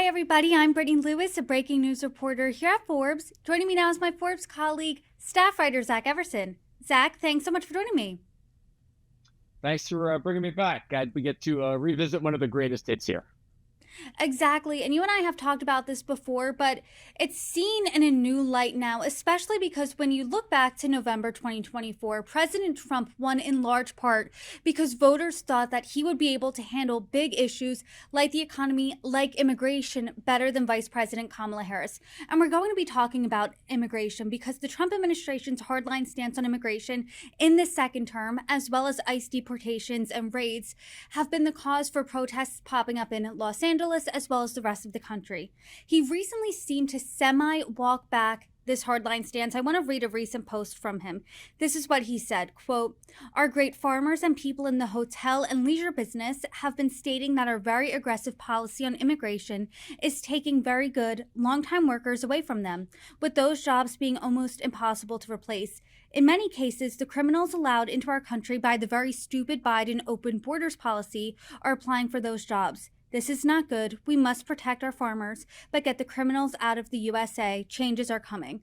Hi, everybody. I'm Brittany Lewis, a breaking news reporter here at Forbes. Joining me now is my Forbes colleague, staff writer Zach Everson. Zach, thanks so much for joining me. Thanks for bringing me back. Glad we get to revisit one of the greatest hits here. Exactly. And you and I have talked about this before, but it's seen in a new light now, especially because when you look back to November 2024, President Trump won in large part because voters thought that he would be able to handle big issues like the economy, like immigration, better than Vice President Kamala Harris. And we're going to be talking about immigration because the Trump administration's hardline stance on immigration in the second term, as well as ICE deportations and raids, have been the cause for protests popping up in Los Angeles as well as the rest of the country. He recently seemed to walk back this hardline stance. I want to read a recent post from him. This is what he said, quote, "Our great farmers and people in the hotel and leisure business have been stating that our very aggressive policy on immigration is taking very good, long-time workers away from them, with those jobs being almost impossible to replace. In many cases, the criminals allowed into our country by the very stupid Biden open borders policy are applying for those jobs. This is not good. We must protect our farmers, but get the criminals out of the USA. Changes are coming."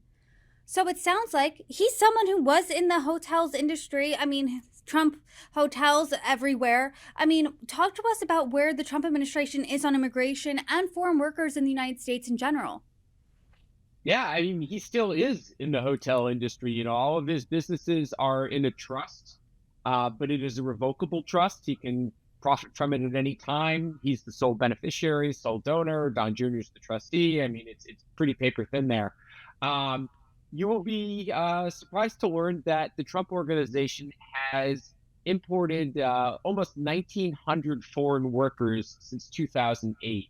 So it sounds like he's someone who was in the hotels industry. I mean, Trump hotels everywhere. I mean, talk to us about where the Trump administration is on immigration and foreign workers in the United States in general. Yeah, I mean, he still is in the hotel industry. All of his businesses are in a trust, but it is a revocable trust. He can profit from it at any time. He's the sole beneficiary, sole donor. Don Jr. is the trustee. I mean, it's pretty paper thin there. Um, you will be surprised to learn that the Trump organization has imported almost 1,900 foreign workers since 2008,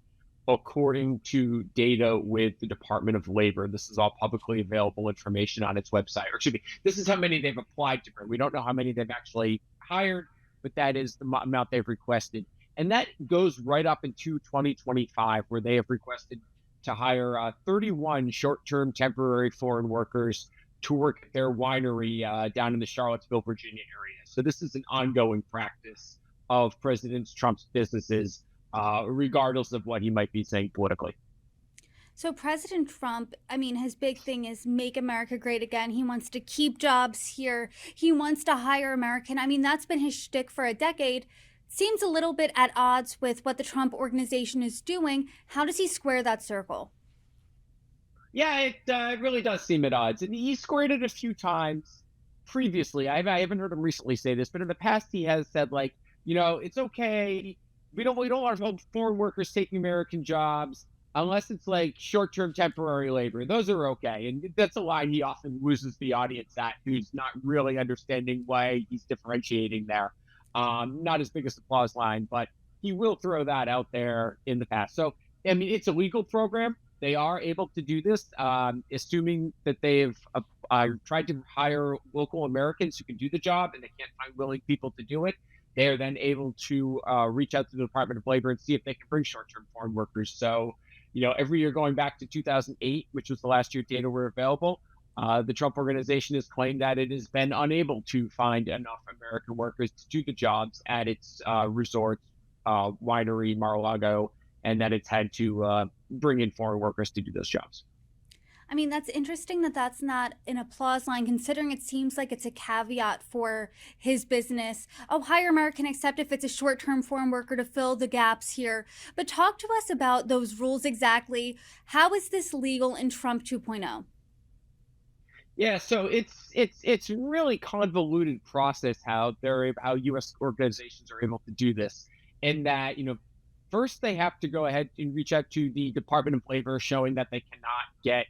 according to data with the Department of Labor. This is all publicly available information on its website. Or excuse me, this is how many they've applied to. We don't know how many they've actually hired, but that is the amount they've requested. And that goes right up into 2025, where they have requested to hire 31 short-term temporary foreign workers to work at their winery down in the Charlottesville, Virginia area. So this is an ongoing practice of President Trump's businesses, regardless of what he might be saying politically. So President Trump, I mean, his big thing is make America great again. He wants to keep jobs here. He wants to hire American. I mean, that's been his shtick for a decade. Seems a little bit at odds with what the Trump organization is doing. How does he square that circle? Yeah, it really does seem at odds. And he squared it a few times previously. I haven't heard him recently say this, but in the past he has said, like, it's okay. We don't want foreign workers taking American jobs unless it's like short-term temporary labor. Those are okay. And that's a line he often loses the audience at, who's not really understanding why he's differentiating there. Not his biggest applause line, but he will throw that out there in the past. So, I mean, it's a legal program. They are able to do this, assuming that they've tried to hire local Americans who can do the job and they can't find willing people to do it. They are then able to reach out to the Department of Labor and see if they can bring short-term foreign workers. So, every year going back to 2008, which was the last year data were available, the Trump organization has claimed that it has been unable to find enough American workers to do the jobs at its resorts, winery, Mar-a-Lago, and that it's had to bring in foreign workers to do those jobs. I mean, that's interesting that that's not an applause line, considering it seems like it's a caveat for his business. Oh, hire American, except if it's a short term foreign worker to fill the gaps here. But talk to us about those rules exactly. How is this legal in Trump 2.0? Yeah, so it's really convoluted process how U.S. organizations are able to do this, in that first they have to go ahead and reach out to the Department of Labor, showing that they cannot get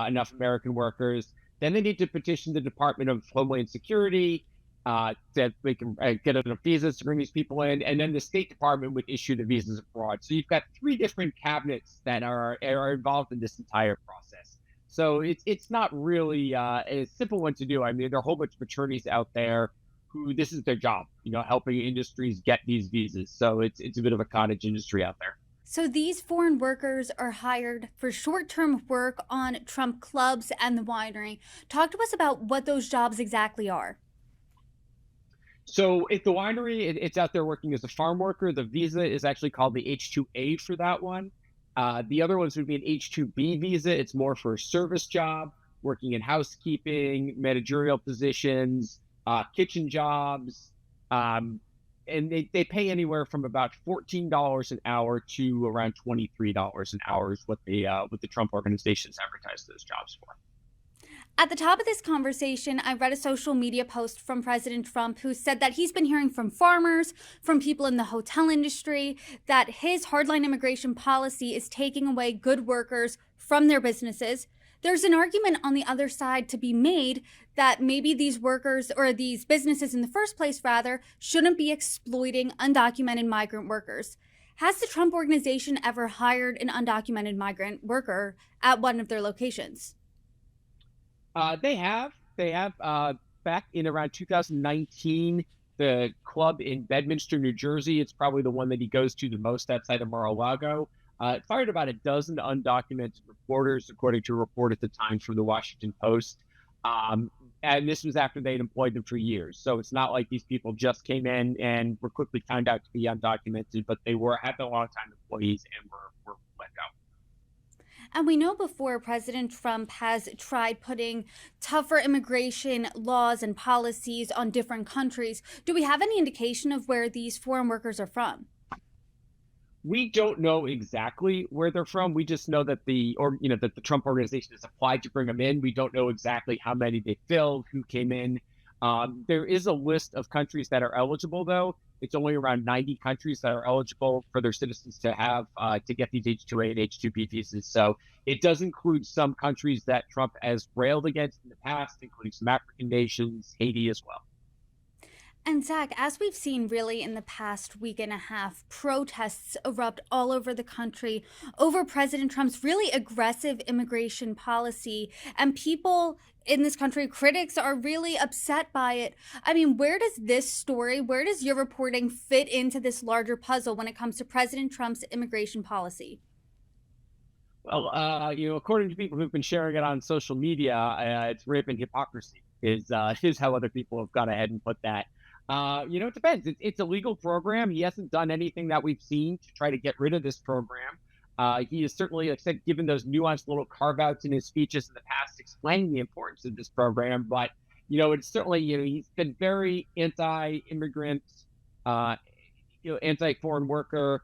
enough American workers. Then they need to petition the Department of Homeland Security that they can get enough visas to bring these people in, and then the State Department would issue the visas abroad. So you've got three different cabinets that are involved in this entire process. So it's not really a simple one to do. I mean, there are a whole bunch of attorneys out there who this is their job, helping industries get these visas. So it's a bit of a cottage industry out there. So these foreign workers are hired for short-term work on Trump clubs and the winery. Talk to us about what those jobs exactly are. So at the winery, it's out there working as a farm worker. The visa is actually called the H-2A for that one. The other ones would be an H-2B visa. It's more for a service job, working in housekeeping, managerial positions, kitchen jobs. Um, and they pay anywhere from about $14 an hour to around $23 an hour is what the Trump organizations advertise those jobs for. At the top of this conversation, I read a social media post from President Trump who said that he's been hearing from farmers, from people in the hotel industry, that his hardline immigration policy is taking away good workers from their businesses. There's an argument on the other side to be made that maybe these workers, or these businesses in the first place rather, shouldn't be exploiting undocumented migrant workers. Has the Trump organization ever hired an undocumented migrant worker at one of their locations? They have. Back in around 2019, the club in Bedminster, New Jersey, it's probably the one that he goes to the most outside of Mar-a-Lago, fired about a dozen undocumented reporters, according to a report at the time from the Washington Post. And this was after they'd employed them for years. So it's not like these people just came in and were quickly found out to be undocumented, but they have been long-time employees and were let go. And we know before President Trump has tried putting tougher immigration laws and policies on different countries. Do we have any indication of where these foreign workers are from? We don't know exactly where they're from. We just know that that the Trump organization has applied to bring them in. We don't know exactly how many they filled, who came in. There is a list of countries that are eligible, though. It's only around 90 countries that are eligible for their citizens to have to get these H-2A and H-2B visas. So it does include some countries that Trump has railed against in the past, including some African nations, Haiti as well. And Zach, as we've seen really in the past week and a half, protests erupt all over the country over President Trump's really aggressive immigration policy. And people in this country, critics, are really upset by it. I mean, where does this story, where does your reporting fit into this larger puzzle when it comes to President Trump's immigration policy? Well, according to people who've been sharing it on social media, it's rampant hypocrisy is how other people have gone ahead and put that. It depends. It's a legal program. He hasn't done anything that we've seen to try to get rid of this program. He has certainly, like I said, given those nuanced little carve-outs in his speeches in the past, explaining the importance of this program. But, it's certainly, he's been very anti-immigrant, anti-foreign worker,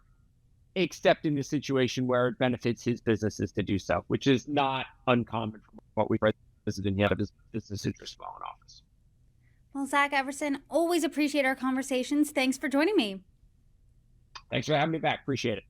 except in the situation where it benefits his businesses to do so, which is not uncommon from what we've read. President yet of his business interests while in office. Well, Zach Everson, always appreciate our conversations. Thanks for joining me. Thanks for having me back. Appreciate it.